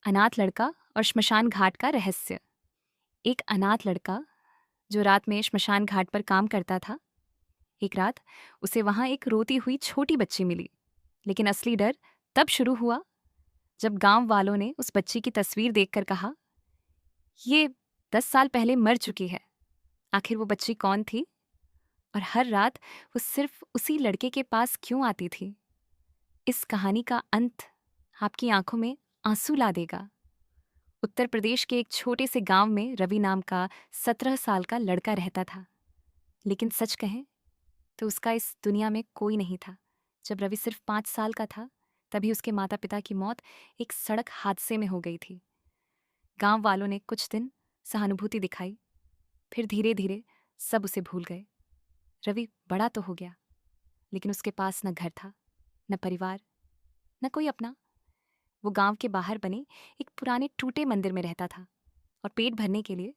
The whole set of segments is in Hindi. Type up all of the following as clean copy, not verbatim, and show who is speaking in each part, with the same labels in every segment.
Speaker 1: अनाथ लड़का और श्मशान घाट का रहस्य। एक अनाथ लड़का जो रात में श्मशान घाट पर काम करता था। एक रात उसे वहां एक रोती हुई छोटी बच्ची मिली। लेकिन असली डर तब शुरू हुआ जब गांव वालों ने उस बच्ची की तस्वीर देखकर कहा, ये 10 साल पहले मर चुकी है। आखिर वो बच्ची कौन थी और हर रात वो सिर्फ उसी लड़के के पास क्यों आती थी? इस कहानी का अंत आपकी आंखों में आंसू ला देगा। उत्तर प्रदेश के एक छोटे से गांव में रवि नाम का 17 साल का लड़का रहता था। लेकिन सच कहें तो उसका इस दुनिया में कोई नहीं था। जब रवि सिर्फ 5 साल का था तभी उसके माता पिता की मौत एक सड़क हादसे में हो गई थी। गांव वालों ने कुछ दिन सहानुभूति दिखाई, फिर धीरे धीरे सब उसे भूल गए। रवि बड़ा तो हो गया, लेकिन उसके पास न घर था, न परिवार, न कोई अपना। वो गांव के बाहर बने एक पुराने टूटे मंदिर में रहता था और पेट भरने के लिए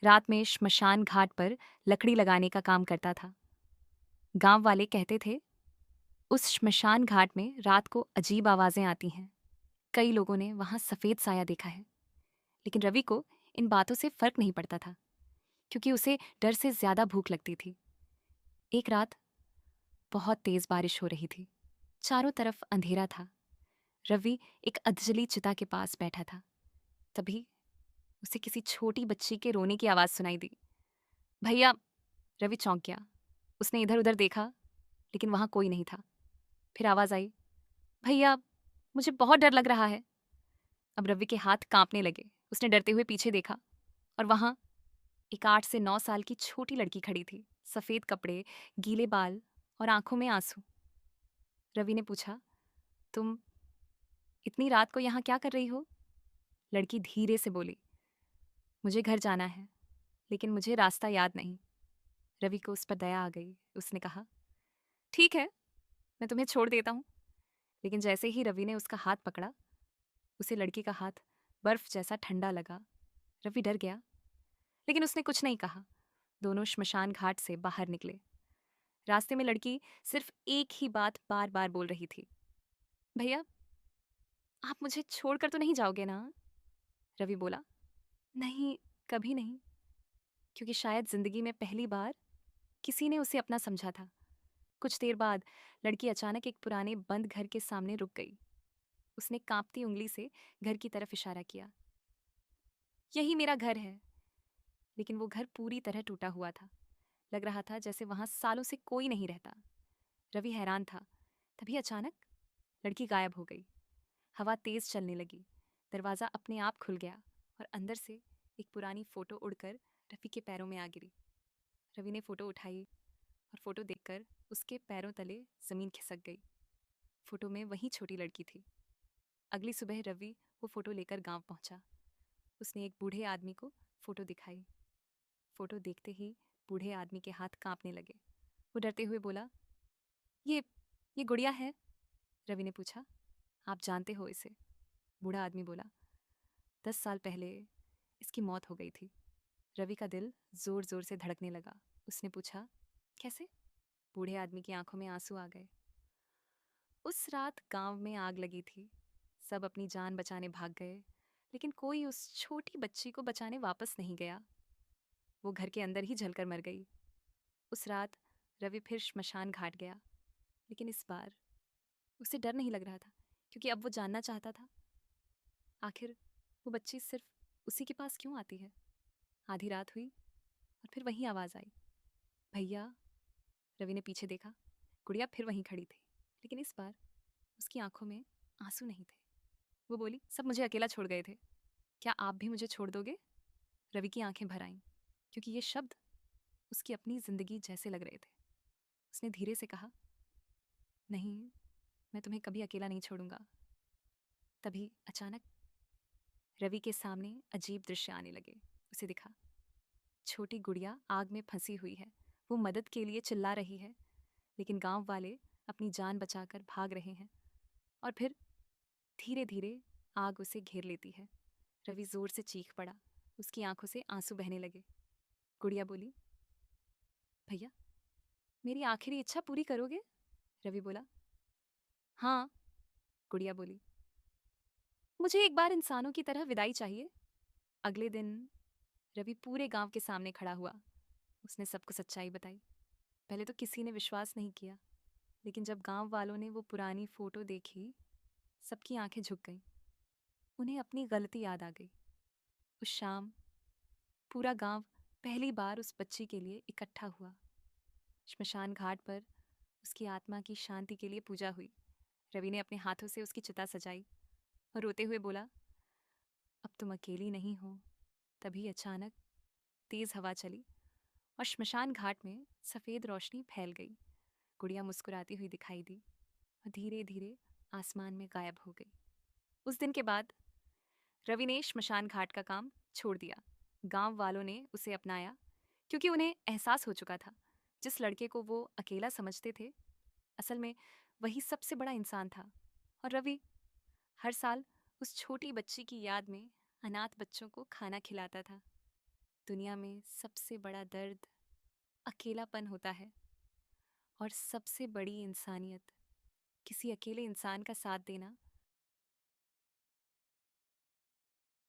Speaker 1: रात में श्मशान घाट पर लकड़ी लगाने का काम करता था। गांव वाले कहते थे, उस श्मशान घाट में रात को अजीब आवाजें आती हैं। कई लोगों ने वहां सफेद साया देखा है। लेकिन रवि को इन बातों से फर्क नहीं पड़ता था, क्योंकि उसे डर से ज्यादा भूख लगती थी। एक रात बहुत तेज बारिश हो रही थी। चारों तरफ अंधेरा था। रवि एक अधजली चिता के पास बैठा था। तभी उसे किसी छोटी बच्ची के रोने की आवाज सुनाई दी। भैया! रवि चौंक गया। उसने इधर उधर देखा, लेकिन वहां कोई नहीं था। फिर आवाज आई, भैया, मुझे बहुत डर लग रहा है। अब रवि के हाथ कांपने लगे। उसने डरते हुए पीछे देखा और वहां एक 8 से 9 साल की छोटी लड़की खड़ी थी। सफेद कपड़े, गीले बाल और आंखों में आंसू। रवि ने पूछा, तुम इतनी रात को यहाँ क्या कर रही हो? लड़की धीरे से बोली, मुझे घर जाना है, लेकिन मुझे रास्ता याद नहीं। रवि को उस पर दया आ गई। उसने कहा, ठीक है, मैं तुम्हें छोड़ देता हूँ। लेकिन जैसे ही रवि ने उसका हाथ पकड़ा, उसे लड़की का हाथ बर्फ जैसा ठंडा लगा। रवि डर गया, लेकिन उसने कुछ नहीं कहा। दोनों श्मशान घाट से बाहर निकले। रास्ते में लड़की सिर्फ एक ही बात बार बार बोल रही थी, भैया, आप मुझे छोड़कर तो नहीं जाओगे ना? रवि बोला, नहीं, कभी नहीं। क्योंकि शायद जिंदगी में पहली बार किसी ने उसे अपना समझा था। कुछ देर बाद लड़की अचानक एक पुराने बंद घर के सामने रुक गई। उसने कांपती उंगली से घर की तरफ इशारा किया। यही मेरा घर है। लेकिन वो घर पूरी तरह टूटा हुआ था। लग रहा था जैसे वहां सालों से कोई नहीं रहता। रवि हैरान था। तभी अचानक लड़की गायब हो गई। हवा तेज चलने लगी। दरवाजा अपने आप खुल गया और अंदर से एक पुरानी फोटो उड़कर रवि के पैरों में आ गिरी। रवि ने फोटो उठाई और फोटो देखकर उसके पैरों तले जमीन खिसक गई। फोटो में वही छोटी लड़की थी। अगली सुबह रवि वो फोटो लेकर गांव पहुंचा। उसने एक बूढ़े आदमी को फोटो दिखाई। फोटो देखते ही बूढ़े आदमी के हाथ कांपने लगे। वो डरते हुए बोला, ये ये गुड़िया है? रवि ने पूछा, आप जानते हो इसे? बूढ़ा आदमी बोला, 10 साल पहले इसकी मौत हो गई थी। रवि का दिल जोर जोर से धड़कने लगा। उसने पूछा, कैसे? बूढ़े आदमी की आंखों में आंसू आ गए। उस रात गांव में आग लगी थी। सब अपनी जान बचाने भाग गए, लेकिन कोई उस छोटी बच्ची को बचाने वापस नहीं गया। वो घर के अंदर ही जलकर मर गई। उस रात रवि फिर श्मशान घाट गया, लेकिन इस बार उसे डर नहीं लग रहा था, क्योंकि अब वो जानना चाहता था, आखिर वो बच्ची सिर्फ उसी के पास क्यों आती है। आधी रात हुई और फिर वही आवाज़ आई, भैया। रवि ने पीछे देखा। गुड़िया फिर वहीं खड़ी थी, लेकिन इस बार उसकी आंखों में आंसू नहीं थे। वो बोली, सब मुझे अकेला छोड़ गए थे, क्या आप भी मुझे छोड़ दोगे? रवि की आंखें भर आईं, क्योंकि ये शब्द उसकी अपनी जिंदगी जैसे लग रहे थे। उसने धीरे से कहा, नहीं, मैं तुम्हें कभी अकेला नहीं छोड़ूंगा। तभी अचानक रवि के सामने अजीब दृश्य आने लगे। उसे दिखा, छोटी गुड़िया आग में फंसी हुई है। वो मदद के लिए चिल्ला रही है, लेकिन गांव वाले अपनी जान बचाकर भाग रहे हैं। और फिर धीरे धीरे आग उसे घेर लेती है। रवि जोर से चीख पड़ा। उसकी आंखों से आंसू बहने लगे। गुड़िया बोली, भैया, मेरी आखिरी इच्छा पूरी करोगे? रवि बोला, हाँ। गुड़िया बोली, मुझे एक बार इंसानों की तरह विदाई चाहिए। अगले दिन रवि पूरे गांव के सामने खड़ा हुआ। उसने सबको सच्चाई बताई। पहले तो किसी ने विश्वास नहीं किया, लेकिन जब गांव वालों ने वो पुरानी फोटो देखी, सबकी आंखें झुक गईं। उन्हें अपनी गलती याद आ गई। उस शाम पूरा गांव पहली बार उस बच्ची के लिए इकट्ठा हुआ। श्मशान घाट पर उसकी आत्मा की शांति के लिए पूजा हुई। रवि ने अपने हाथों से उसकी चिता सजाई और रोते हुए बोला, अब तुम अकेली नहीं हो। तभी अचानक तेज हवा चली और श्मशान घाट में सफेद रोशनी फैल गई। गुड़िया मुस्कुराती हुई दिखाई दी और धीरे धीरे आसमान में गायब हो गई। उस दिन के बाद रवि ने श्मशान घाट का काम छोड़ दिया। गांव वालों ने उसे अपनाया, क्योंकि उन्हें एहसास हो चुका था, जिस लड़के को वो अकेला समझते थे, असल में वही सबसे बड़ा इंसान था। और रवि हर साल उस छोटी बच्ची की याद में अनाथ बच्चों को खाना खिलाता था। दुनिया में सबसे बड़ा दर्द अकेलापन होता है, और सबसे बड़ी इंसानियत किसी अकेले इंसान का साथ देना